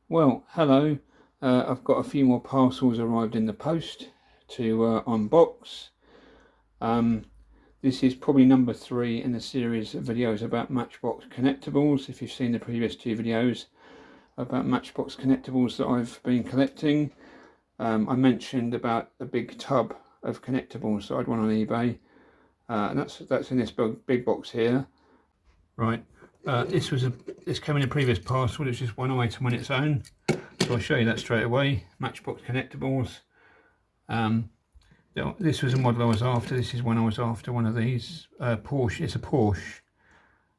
Well, hello. I've got a few more parcels arrived in the post to unbox. Um, this is probably number 3 in a series of videos about Matchbox Connectables. If you've seen the previous 2 videos about Matchbox Connectables that I've been collecting, I mentioned about a big tub of connectables that I'd won on eBay, and that's in this big box here. Right. This came in a previous parcel. It's just one item on its own. So I'll show you that straight away. Matchbox Connectables. This was a model I was after. This is one I was after, one of these. Porsche. It's a Porsche.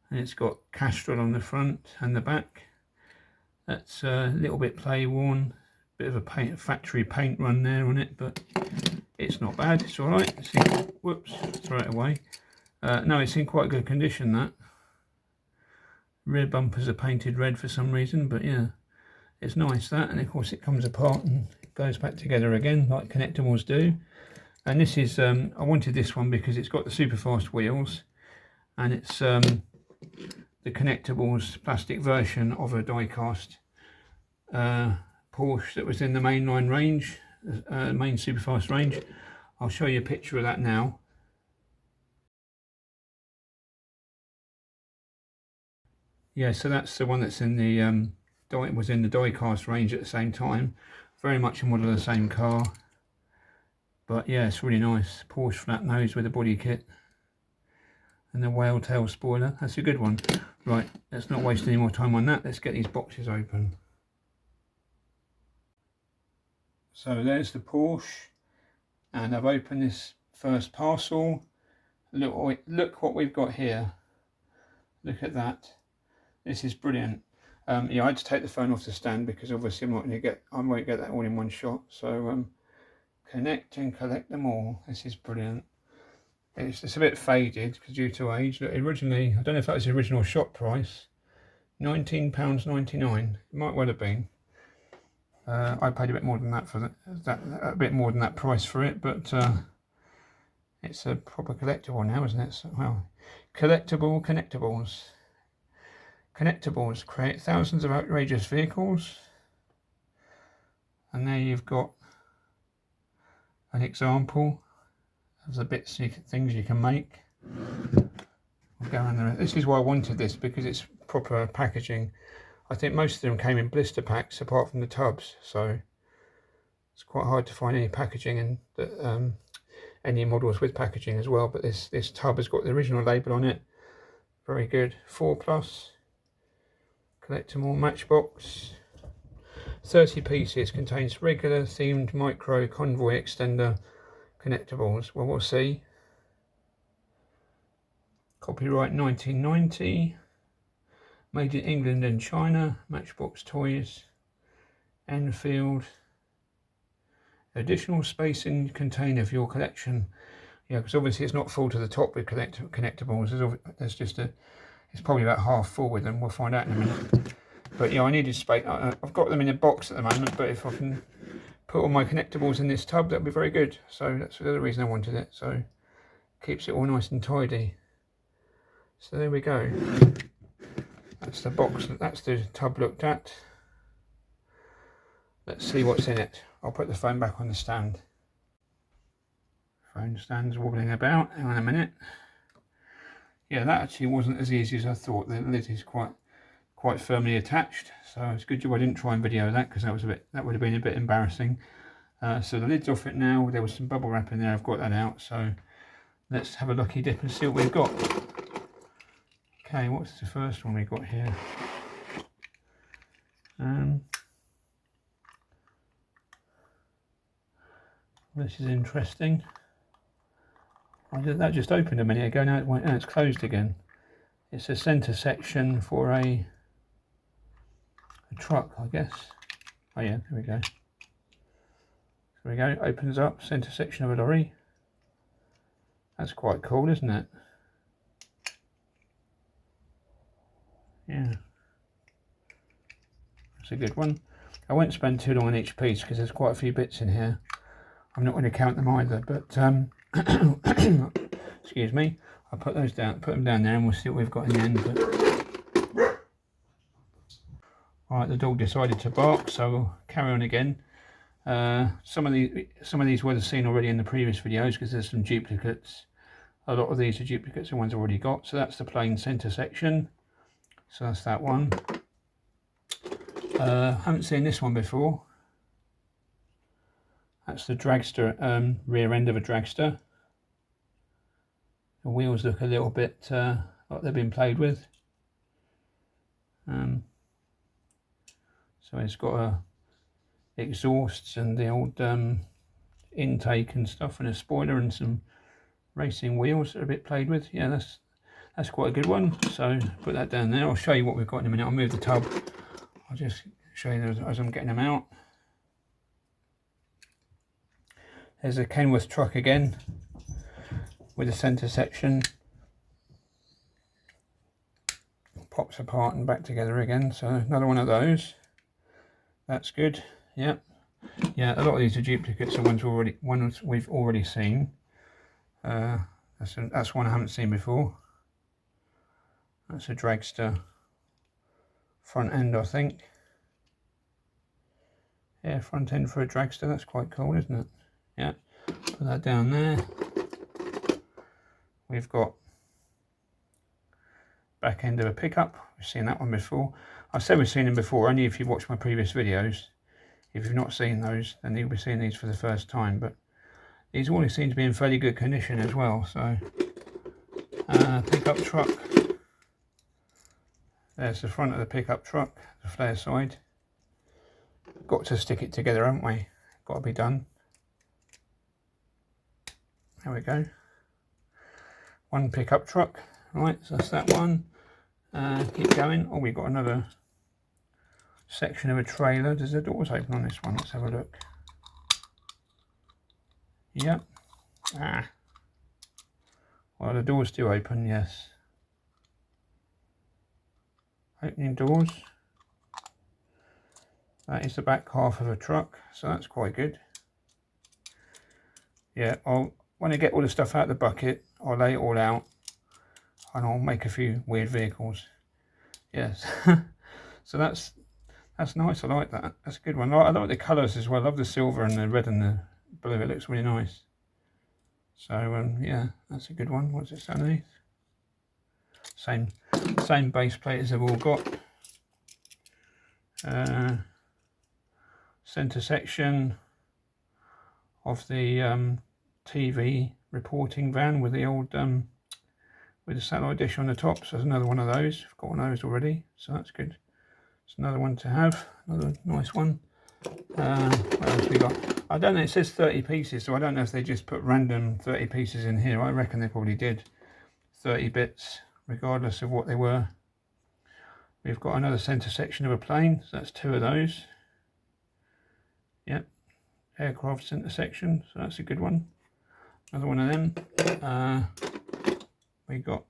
And it's got Castrol on the front and the back. That's a little bit play worn. Bit of a factory paint run there on it, but it's not bad. It's alright. Whoops, throw it away. No, it's in quite good condition, that. Rear bumpers are painted red for some reason, but yeah. It's nice, that, and of course it comes apart and goes back together again like connectables do. And this is I wanted this one because it's got the super fast wheels, and it's the connectables plastic version of a die-cast Porsche that was in the mainline range, main super fast range. I'll show you a picture of that now. Yeah, so that's the one that's in the was in the die-cast range at the same time. Very much a model of the same car, but yeah, it's really nice. Porsche flat nose with a body kit and the whale tail spoiler. That's a good one. Right, let's not waste any more time on that. Let's get these boxes open. So there's the Porsche, and I've opened this first parcel. Look what we've got here. Look at that. This is brilliant. Yeah, I had to take the phone off the stand because obviously I won't get that all in one shot. So connect and collect them all. This is brilliant. It's a bit faded due to age. Originally, I don't know if that was the original shop price, £19.99. It might well have been. I paid a bit more than that for a bit more than that price for it, but it's a proper collectible now, isn't it? So, well, connectables. Connectables create thousands of outrageous vehicles, and there you've got an example of the bits, things you can make. We'll go around there. This is why I wanted this, because it's proper packaging. I think most of them came in blister packs apart from the tubs, so it's quite hard to find any packaging and any models with packaging as well. But this tub has got the original label on it. Very good. 4+. Collect them all. Matchbox. 30 pieces. Contains regular themed micro convoy extender connectables. Well, we'll see. Copyright 1990. Made in England and China. Matchbox Toys. Enfield. Additional space in container for your collection. Yeah, because obviously it's not full to the top with connectables. There's just it's probably about half full with them. We'll find out in a minute. But yeah, I needed space. I've got them in a box at the moment, but if I can put all my connectables in this tub, that'd be very good. So that's the other reason I wanted it. So keeps it all nice and tidy. So there we go. That's the box. That's the tub looked at. Let's see what's in it. I'll put the phone back on the stand. Phone stand's wobbling about. Hang on a minute. Yeah, that actually wasn't as easy as I thought. The lid is quite firmly attached, so it's a good job I didn't try and video that, because that would have been a bit embarrassing. So the lid's off it now. There was some bubble wrap in there. I've got that out. So let's have a lucky dip and see what we've got. Okay, what's the first one we got here? This is interesting. That just opened a minute ago. Now it's closed again. It's a centre section for a truck, I guess. Oh yeah, there we go. There we go. Opens up, centre section of a lorry. That's quite cool, isn't it? Yeah, that's a good one. I won't spend too long on each piece because there's quite a few bits in here. I'm not going to count them either, but excuse me. I'll put them down there, and we'll see what we've got in the end. But Alright, the dog decided to bark, so we'll carry on again. Some of these would have seen already in the previous videos because there's some duplicates. A lot of these are duplicates of ones I've already got. So that's the plain centre section. So that's that one. Haven't seen this one before. That's the dragster, rear end of a dragster. The wheels look a little bit like they've been played with. So it's got a exhausts and the old intake and stuff, and a spoiler and some racing wheels that are a bit played with. Yeah, that's quite a good one. So put that down there. I'll show you what we've got in a minute. I'll move the tub. I'll just show you as I'm getting them out. There's a Kenworth truck again with a centre section. Pops apart and back together again. So another one of those. That's good. Yeah. Yeah, a lot of these are duplicates of ones we've already seen. That's one I haven't seen before. That's a dragster front end, I think. Yeah, front end for a dragster. That's quite cool, isn't it? Yeah. Put that down there. We've got back end of a pickup. We've seen that one before. I said we've seen them before, only if you've watched my previous videos. If you've not seen those, then you'll be seeing these for the first time. But these all seem to be in fairly good condition as well. So, pickup truck. There's the front of the pickup truck, the flare side. Got to stick it together, haven't we? Got to be done. There we go. One pickup truck. Right, so that's that one. Keep going. Oh, we've got another section of a trailer. Does the doors open on this one? Let's have a look. Yep. Well, the doors do open, yes. Opening doors. That is the back half of a truck, so that's quite good. Yeah, when I get all the stuff out of the bucket, I'll lay it all out and I'll make a few weird vehicles. Yes. So that's nice. I like that. That's a good one. I like the colours as well. I love the silver and the red and the blue. It looks really nice. So yeah, that's a good one. What's this underneath? Same base plate as they've all got. Centre section of the TV reporting van with the old with the satellite dish on the top. So there's another one of those. I've got one of those already, so that's good. It's another one to have. Another nice one. What else we got? I don't know. It says 30 pieces, so I don't know if they just put random 30 pieces in here. I reckon they probably did 30 bits, regardless of what they were. We've got another centre section of a plane, so that's two of those. Yep, aircraft centre section, so that's a good one. Another one of them. We got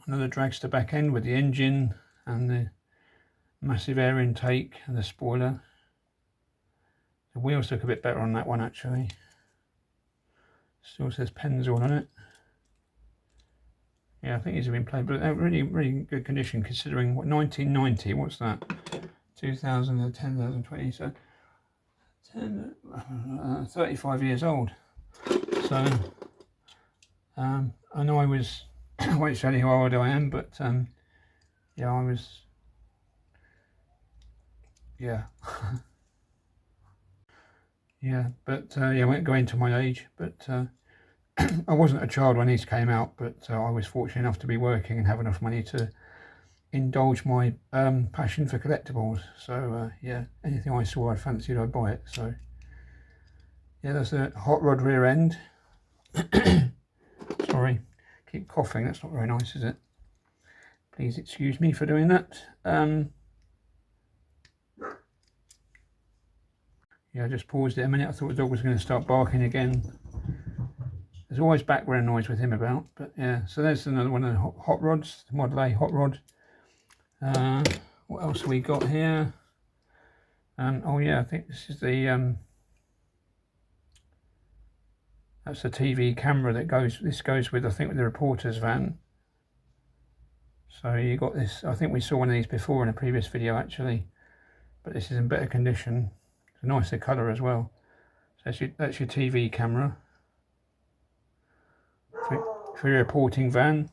another dragster back end with the engine and the massive air intake and the spoiler. The wheels look a bit better on that one actually. Still says Pennzoil on it. Yeah, I think these have been played, but they're really good condition considering what 1990. What's that? 2010, 2020. So 35 years old. So I know I was. I won't tell you how old I am, but yeah, I was. Yeah. Yeah, but yeah, I won't go into my age, but I wasn't a child when these came out, but I was fortunate enough to be working and have enough money to indulge my passion for collectibles. So yeah, anything I saw I fancied, I'd buy it. So yeah, that's a hot rod rear end. Sorry, keep coughing, that's not very nice, is it? Please excuse me for doing that. Yeah, I just paused it a minute. I thought the dog was going to start barking again. There's always background noise with him about, but yeah. So there's another one of the hot rods, the Model A hot rod. What else have we got here? Oh yeah, I think this is the that's the TV camera that goes. This goes with, I think, with the reporter's van. So you got this, I think we saw one of these before in a previous video actually, but this is in better condition. It's a nicer colour as well. So that's your TV camera for your reporting van.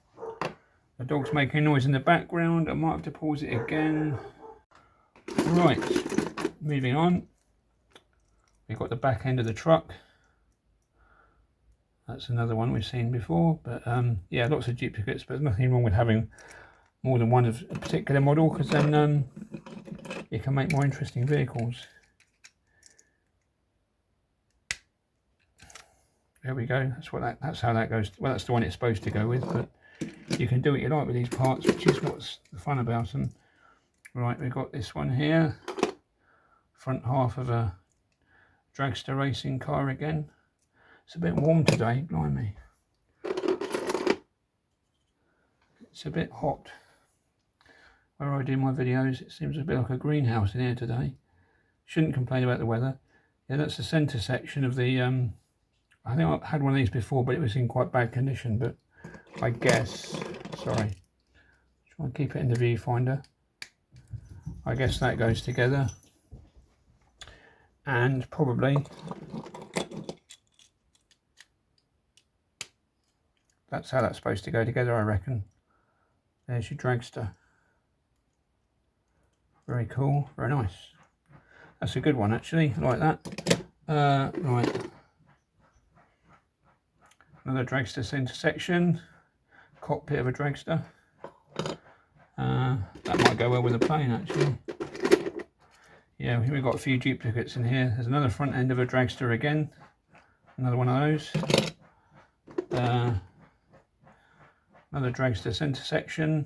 The dog's making noise in the background. I might have to pause it again. Right, moving on. We've got the back end of the truck. That's another one we've seen before, but yeah, lots of duplicates, but there's nothing wrong with having more than one of a particular model, because then you can make more interesting vehicles. There we go. That's how that goes. Well, that's the one it's supposed to go with, but you can do what you like with these parts, which is what's the fun about them. Right, we've got this one here, front half of a dragster racing car again. It's a bit warm today, blimey. It's a bit hot. Where I do my videos, it seems a bit like a greenhouse in here today. Shouldn't complain about the weather. Yeah, that's the centre section of the, I think I've had one of these before, but it was in quite bad condition, but I guess, sorry, try and keep it in the viewfinder. I guess that goes together. And probably that's how that's supposed to go together, I reckon. There's your dragster. Very cool, very nice. That's a good one actually, I like that. Right. Another dragster centre section. Cockpit of a dragster. That might go well with a plane actually. Yeah, we've got a few duplicates in here. There's another front end of a dragster again. Another one of those. Another dragster centre section.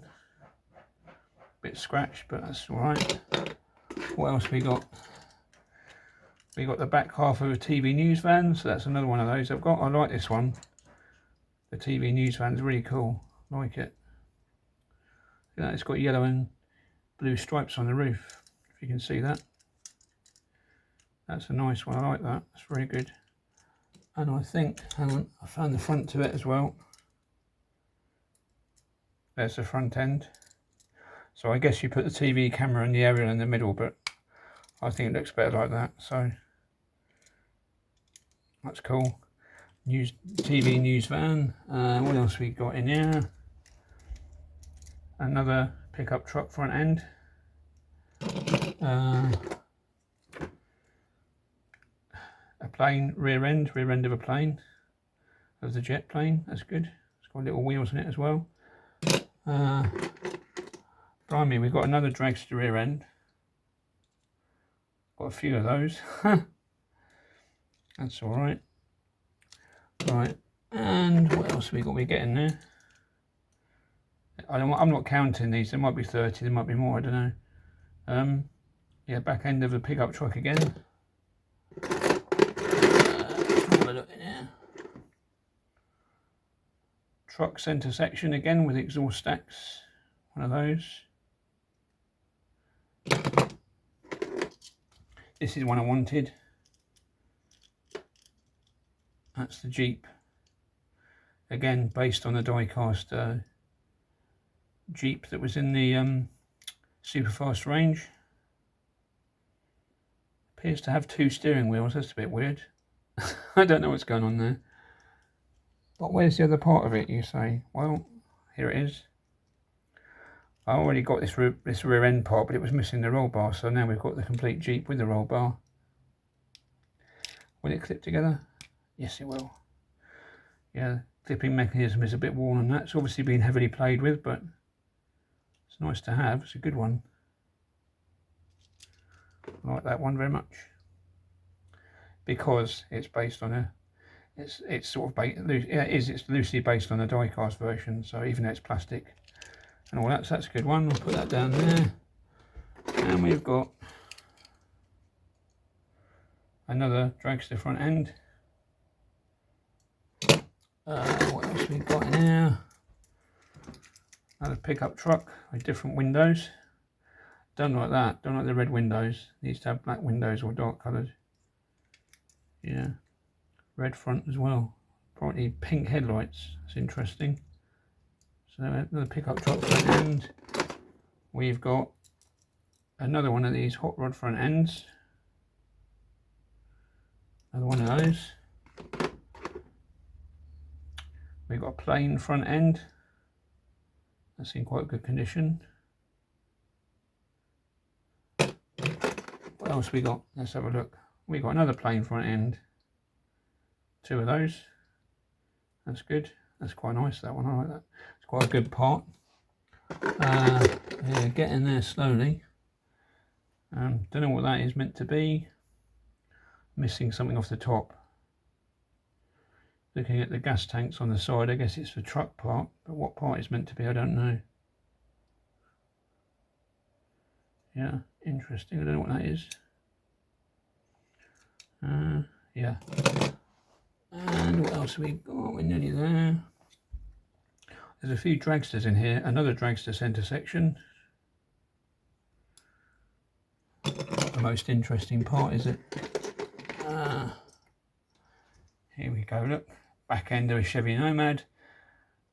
Bit scratched, but that's alright. What else we got? We got the back half of a TV news van, so that's another one of those I've got. I like this one. The TV news van's really cool. I like it. Yeah, it's got yellow and blue stripes on the roof, if you can see that. That's a nice one, I like that. It's very good. And I think, hang on, I found the front to it as well. There's the front end. So I guess you put the TV camera and the aerial in the middle, but I think it looks better like that. So that's cool. TV news van. What else we got in here? Another pickup truck front end. A plane rear end of a plane, of the jet plane. That's good. It's got little wheels in it as well. Blimey, we've got another dragster rear end. Got a few of those. That's all right. Right, and what else have we got? We getting there. I'm not counting these. There might be 30. There might be more. I don't know. Yeah, back end of a pickup truck again. Have a look in here. Truck centre section again with exhaust stacks. One of those. This is one I wanted. That's the Jeep. Again, based on the die-cast Jeep that was in the Superfast range. Appears to have 2 steering wheels. That's a bit weird. I don't know what's going on there. But where's the other part of it, you say? Well, here it is. I already got this rear end part, but it was missing the roll bar, so now we've got the complete Jeep with the roll bar. Will it clip together? Yes, it will. Yeah, clipping mechanism is a bit worn on that. It's obviously been heavily played with, but it's nice to have. It's a good one. I like that one very much, because it's based on a, it's sort of it's loosely based on a die-cast version. So even though it's plastic and all that, so that's a good one. I'll put that down there. And we've got another dragster front end. What else we got in here? Another pickup truck with different windows. Don't like that. Don't like the red windows. Needs to have black windows or dark coloured. Yeah. Red front as well. Probably pink headlights. That's interesting. So another pickup truck front end. We've got another one of these hot rod front ends. Another one of those. We've got a plain front end. That's in quite good condition. What else we got? Let's have a look. We got another plain front end. 2 of those. That's good. That's quite nice, that one. I like that. It's quite a good part. Yeah, getting there slowly. Don't know what that is meant to be. Missing something off the top. Looking at the gas tanks on the side, I guess it's the truck part, but what part is meant to be, I don't know. Yeah, interesting. I don't know what that is. Yeah. And what else have we got? We're nearly there. There's a few dragsters in here. Another dragster centre section. The most interesting part, is it? Here we go, look. Back end of a Chevy Nomad.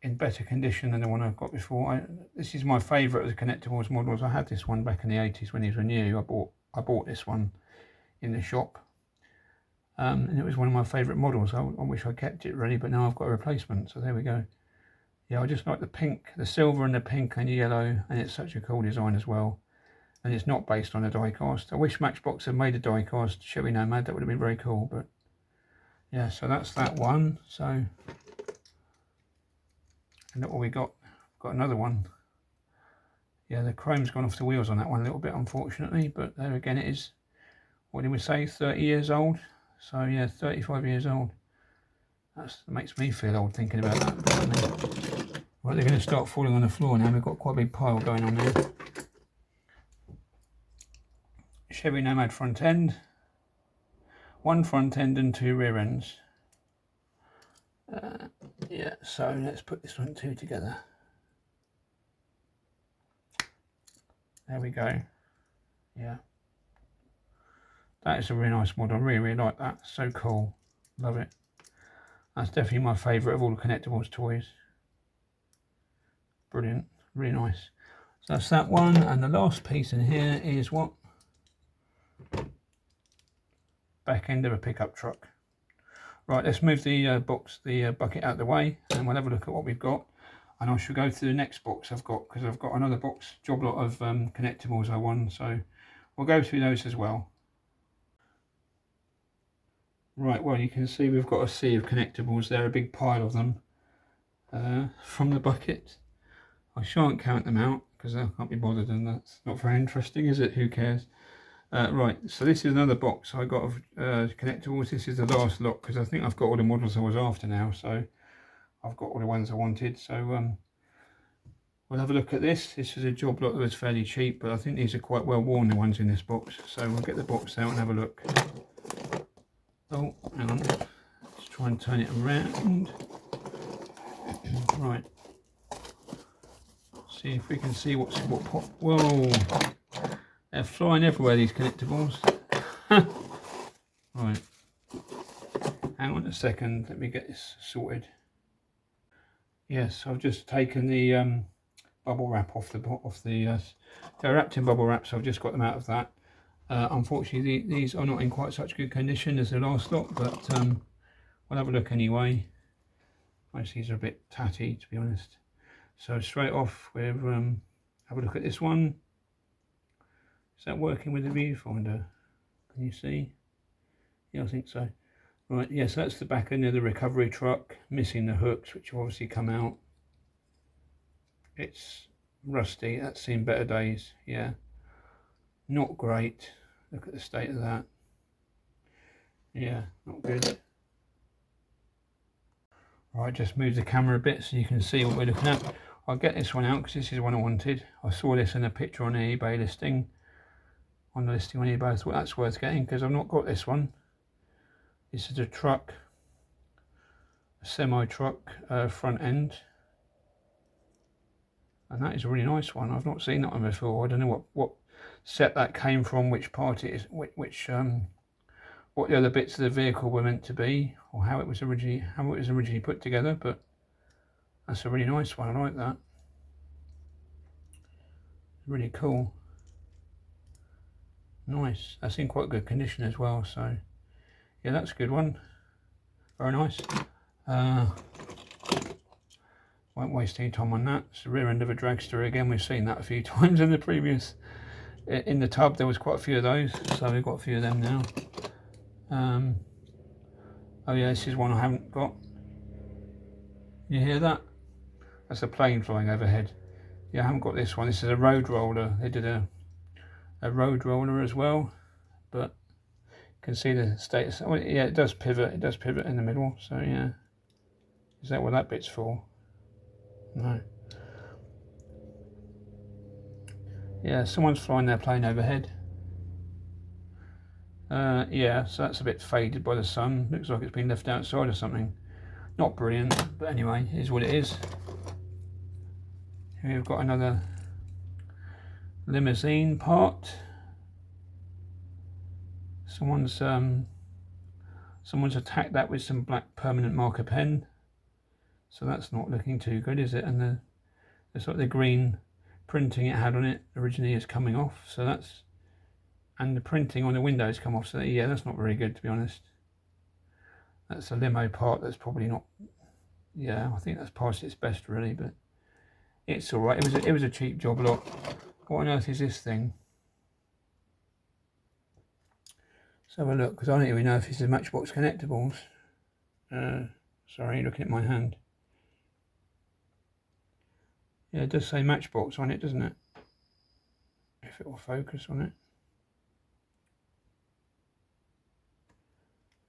In better condition than the one I've got before. This is my favourite of the Connectables models. I had this one back in the 80s when these were new. I bought this one in the shop. And it was one of my favourite models. I wish I kept it really, but now I've got a replacement, so there we go. Yeah, I just like the pink, the silver and the pink and the yellow, and it's such a cool design as well. And it's not based on a die-cast. I wish Matchbox had made a die-cast Chevy Nomad. That would have been very cool, but yeah, so that's that one. So, and look what we got. Got another one. Yeah, the chrome's gone off the wheels on that one a little bit, unfortunately, but there again it is, what did we say, 30 years old? So yeah, 35 years old. That makes me feel old thinking about that. Right, they're going to start falling on the floor now. We've got quite a big pile going on there. Chevy Nomad front end. 1 front end and 2 rear ends. Yeah, so let's put this one 2 together. There we go. Yeah. That is a really nice model. I really, really like that. So cool. Love it. That's definitely my favourite of all the Connectables toys. Brilliant. Really nice. So that's that one. And the last piece in here is what? Back end of a pickup truck. Right, let's move the bucket out of the way, and we'll have a look at what we've got. And I shall go through the next box I've got, because I've got another box, job lot of Connectables I won, so we'll go through those as well. Right, well, you can see we've got a sea of Connectables there, a big pile of them from the bucket. I shan't count them out because I can't be bothered, and that's not very interesting, is it? Who cares? Right, so this is another box I got of Connectables. This is the last lot because I think I've got all the models I was after now, so I've got all the ones I wanted. So we'll have a look at this. This is a job lot that was fairly cheap, but I think these are quite well worn, the ones in this box. So we'll get the box out and have a look. Oh, hang on. Let's try and turn it around. Right. See if we can see what's what pop. Whoa! They're flying everywhere, these Connectables. Right. Hang on a second. Let me get this sorted. Yes, I've just taken the bubble wrap off the. They're wrapped in bubble wrap, so I've just got them out of that. Unfortunately, these are not in quite such good condition as the last lot, but we'll have a look anyway. Most of these are a bit tatty, to be honest. So straight off, we'll have a look at this one. Is that working with the viewfinder? Can you see? Yeah, I think so. Right, yes, that's the back end of the recovery truck, missing the hooks, which have obviously come out. It's rusty. That's seen better days. Yeah, not great. Look at the state of that. Yeah, not good. Right, just move the camera a bit so you can see what we're looking at. I'll get this one out because this is one I wanted. I saw this in a picture on the eBay listing. On the listing on eBay, I thought that's worth getting because I've not got this one. This is a truck, a semi-truck front end. And that is a really nice one. I've not seen that one before. I don't know what set that came from, which part it is, what the other bits of the vehicle were meant to be, or how it was originally put together. But that's a really nice one. I like that. Really cool. Nice. That's in quite good condition as well, so yeah, that's a good one. Very nice. Won't waste any time on that. It's the rear end of a dragster again. We've seen that a few times in the previous. In the tub there was quite a few of those, so we've got a few of them now. Oh yeah, this is one I haven't got. You hear that? That's a plane flying overhead. Yeah, I haven't got this one. This is a road roller. They did a road roller as well, but you can see the status. Oh, yeah, it does pivot. It does pivot in the middle. So yeah, is that what that bit's for? No. Yeah, someone's flying their plane overhead. Yeah, so that's a bit faded by the sun. Looks like it's been left outside or something. Not brilliant, but anyway, it is what it is. Here we've got another limousine part. Someone's attacked that with some black permanent marker pen. So that's not looking too good, is it? And the sort of the green printing it had on it originally is coming off. So that's, and the printing on the windows come off. So yeah, that's not very good, to be honest. That's a limo part that's probably not. Yeah, I think that's past its best really, but it's all right. It was a cheap job lot. What on earth is this thing? Let's have a look, because I don't even know if this is Matchbox Connectables. Sorry, looking at my hand. Yeah, it does say Matchbox on it, doesn't it? If it will focus on it.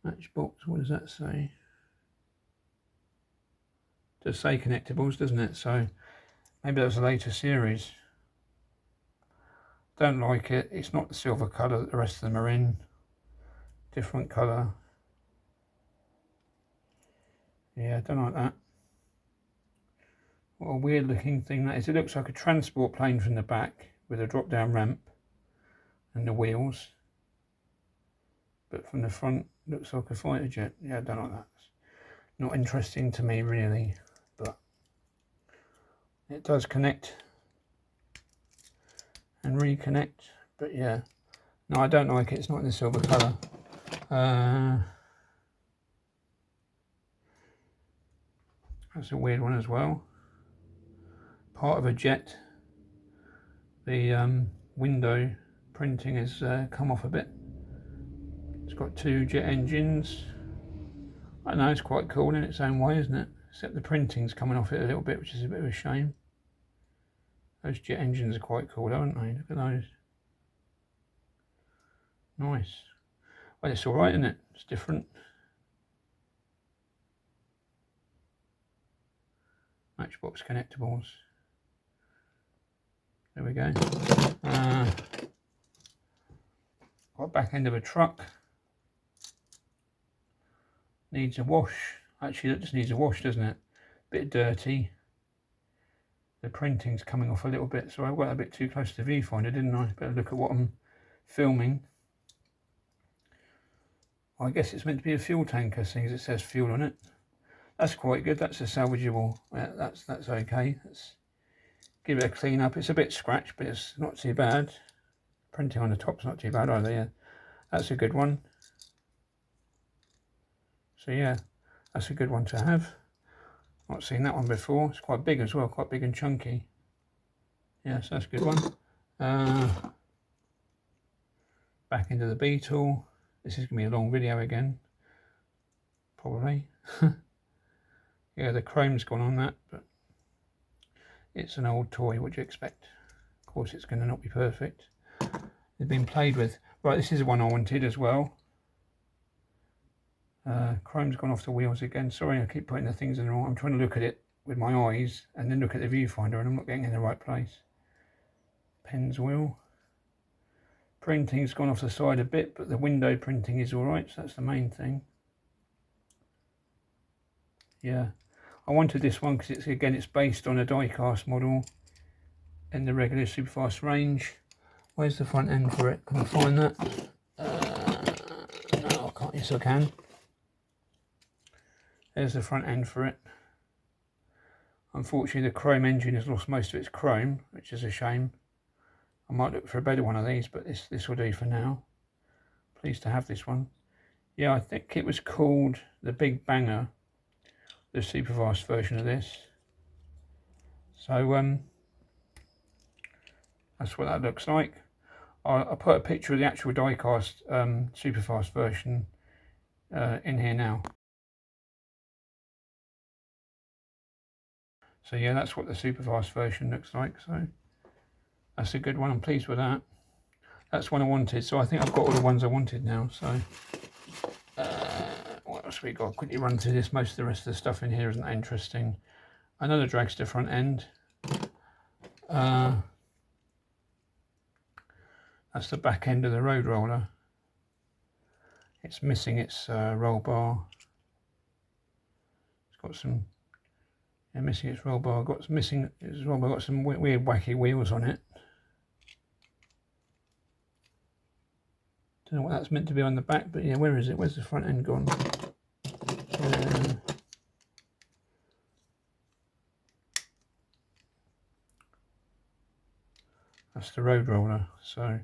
Matchbox, what does that say? It does say Connectables, doesn't it? So maybe that was a later series. Don't like it. It's not the silver colour that the rest of them are in. Different colour. Yeah, don't like that. What a weird looking thing that is. It looks like a transport plane from the back with a drop down ramp and the wheels. But from the front, looks like a fighter jet. Yeah, I don't like that. It's not interesting to me really, but it does connect and reconnect. But yeah, no, I don't like it. It's not in the silver colour. That's a weird one as well. Part of a jet. The window printing has come off a bit. It's got two jet engines. I know, it's quite cool in its own way, isn't it? Except the printing's coming off it a little bit, which is a bit of a shame. Those jet engines are quite cool, aren't they? Look at those. Nice. Well, it's alright, isn't it? It's different. Matchbox Connectables. There we go. Got back end of a truck. Needs a wash. Actually, that just needs a wash, doesn't it? Bit dirty. The printing's coming off a little bit, so I got a bit too close to the viewfinder, didn't I? Better look at what I'm filming. I guess it's meant to be a fuel tanker, seeing as it says fuel on it. That's quite good. That's a salvageable. Yeah, that's okay. Let's give it a clean up. It's a bit scratched, but it's not too bad. Printing on the top's not too bad either. Yeah, that's a good one. So yeah, that's a good one to have. Not seen that one before. It's quite big as well, quite big and chunky. Yes, that's a good one. Back into the Beetle. This is going to be a long video again, probably. Yeah, the chrome's gone on that, but it's an old toy, what do you expect? Of course, it's going to not be perfect. It's been played with. Right, this is the one I wanted as well. Chrome's gone off the wheels again. Sorry, I keep putting the things in the wrong. I'm trying to look at it with my eyes and then look at the viewfinder, and I'm not getting in the right place. Pen's wheel. Printing's gone off the side a bit, but the window printing is all right, so that's the main thing. Yeah, I wanted this one because it's based on a die-cast model in the regular superfast range. Where's the front end for it? Can I find that? No, I can't. Yes, I can. There's the front end for it. Unfortunately, the chrome engine has lost most of its chrome, which is a shame. I might look for a better one of these, but this will do for now. Pleased to have this one. Yeah, I think it was called the Big Banger, the superfast version of this. So that's what that looks like. I'll put a picture of the actual die-cast superfast version in here now. So yeah, that's what the superfast version looks like. So that's a good one. I'm pleased with that. That's one I wanted. So I think I've got all the ones I wanted now. So what else we got? Quickly run through this. Most of the rest of the stuff in here isn't that interesting. Another dragster front end. That's the back end of the road roller. It's missing its roll bar. It's got some. Yeah, missing its roll bar. Got some weird wacky wheels on it. Don't know what that's meant to be on the back, but yeah, where is it? Where's the front end gone? That's the road roller. So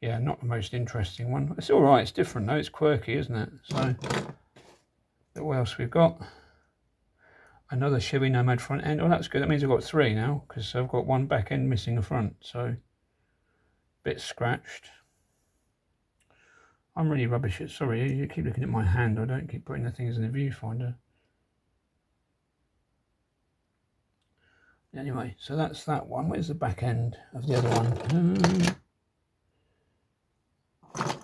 yeah, not the most interesting one. It's all right. It's different though. It's quirky, isn't it? So what else we've got? Another Chevy Nomad front end. Oh, that's good. That means I've got three now, because I've got one back end missing a front. So a bit scratched. I'm really rubbish at, sorry, you keep looking at my hand. I don't keep putting the things in the viewfinder. Anyway, so that's that one. Where's the back end of the other one? I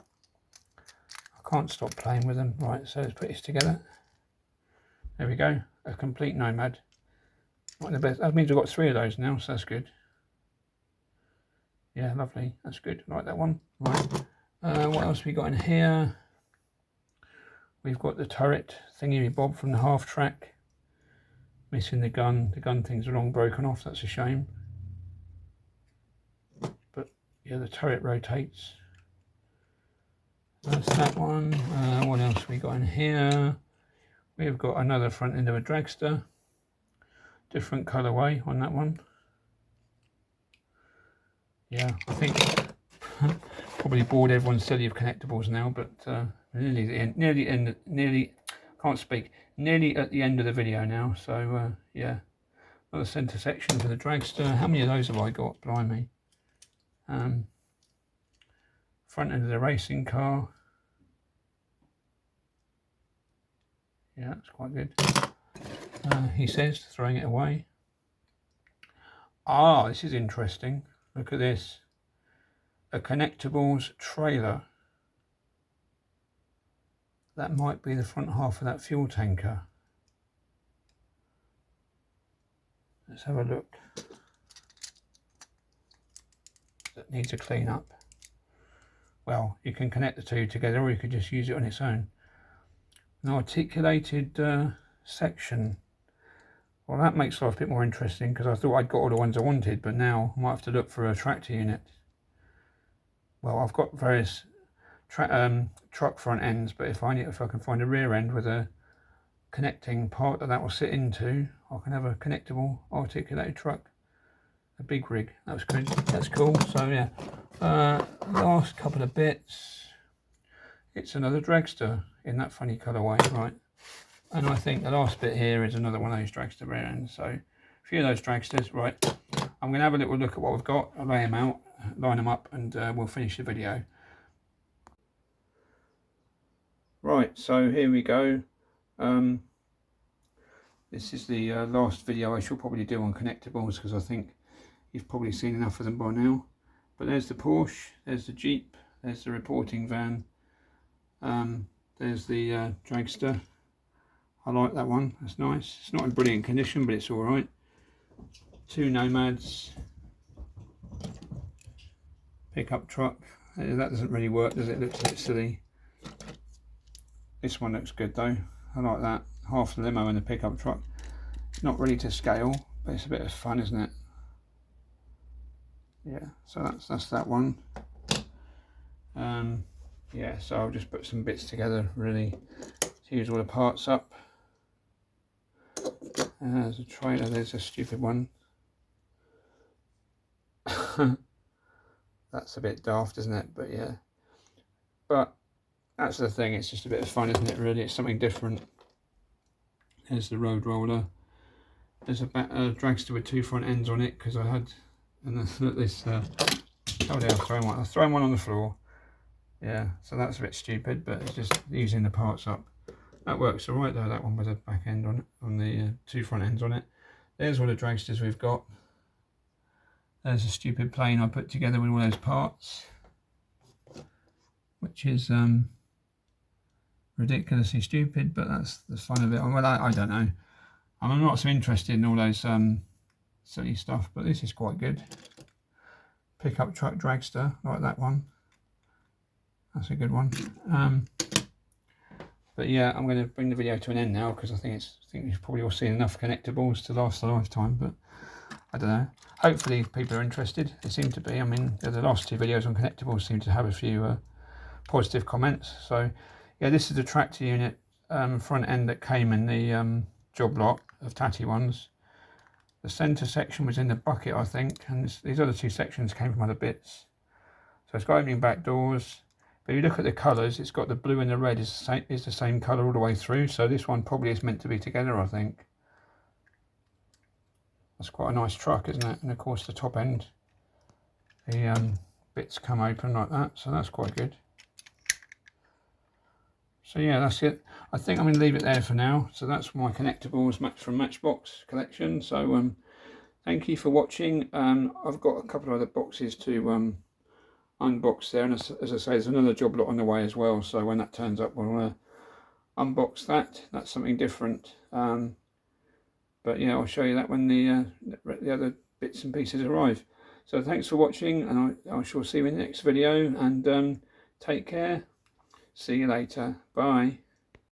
can't stop playing with them. Right, so let's put this together. There we go. A complete Nomad. One of the best. That means I've got three of those now, so that's good. Yeah, lovely. That's good. I like that one. Right. What else we got in here? We've got the turret thingy bob from the half track. Missing the gun. The gun thing's long broken off. That's a shame. But yeah, the turret rotates. That's that one. What else we got in here? We've got another front end of a dragster. Different colourway on that one. Yeah, I think probably bored everyone silly of connectables now, but nearly at the end, nearly at the end of the video now. So yeah, another centre section for the dragster. How many of those have I got? Blimey. Front end of the racing car. Yeah, that's quite good. He says, throwing it away. Ah, this is interesting. Look at this. A Connectables trailer. That might be the front half of that fuel tanker. Let's have a look. That needs a clean up. Well, you can connect the two together, or you could just use it on its own. An articulated section. Well, that makes life a bit more interesting, because I thought I'd got all the ones I wanted, but now I might have to look for a tractor unit. Well, I've got various truck front ends, but if I can find a rear end with a connecting part that will sit into, I can have a connectable articulated truck, a big rig. That was good. That's cool. So yeah, last couple of bits. It's another dragster in that funny colourway, right? And I think the last bit here is another one of those dragster rear ends. So a few of those dragsters, right? I'm going to have a little look at what we've got, I'll lay them out, line them up, and we'll finish the video. Right, so here we go. This is the last video I shall probably do on connectables, because I think you've probably seen enough of them by now. But there's the Porsche, there's the Jeep, there's the reporting van, there's the dragster. I like that one, that's nice. It's not in brilliant condition, but it's all right. Two Nomads, pickup truck. That doesn't really work, does it? It looks a bit silly. This one looks good though. I like that. Half the limo and the pickup truck. It's not really to scale, but it's a bit of fun, isn't it? Yeah, so that's that one. Yeah, so I'll just put some bits together really to use all the parts up. There's a trailer, there's a stupid one. That's a bit daft, isn't it? But yeah, but that's the thing, it's just a bit of fun, isn't it, really? It's something different. There's the road roller. There's a dragster with 2 front ends on it, because I had, and look, this, oh dear, I've thrown one on the floor. Yeah, so that's a bit stupid, but it's just using the parts up. That works all right though, that one with a back end on it, on the 2 front ends on it. There's all the dragsters we've got. There's a stupid plane I put together with all those parts, which is ridiculously stupid, but that's the fun of it. Well, I don't know. I'm not so interested in all those silly stuff, but this is quite good. Pickup truck dragster, like that one. That's a good one. But yeah, I'm going to bring the video to an end now, because I think you've probably all seen enough connectables to last a lifetime. But I don't know. Hopefully people are interested. They seem to be. I mean, the last 2 videos on connectables seem to have a few positive comments. So yeah, this is the tractor unit front end that came in the job lot of tatty ones. The centre section was in the bucket, I think, and these other 2 sections came from other bits. So it's got opening back doors. But if you look at the colours, it's got the blue and the red is the same colour all the way through. So this one probably is meant to be together, I think. That's quite a nice truck, isn't it? And of course the top end, the bits come open like that, so that's quite good. So yeah, that's it. I think I'm going to leave it there for now. So that's my connectables from Matchbox collection. So thank you for watching. I've got a couple of other boxes to unbox there, and as I say, there's another job lot on the way as well. So when that turns up, we'll unbox that. That's something different. But yeah, I'll show you that when the other bits and pieces arrive. So thanks for watching, and I shall see you in the next video, and take care. See you later. Bye.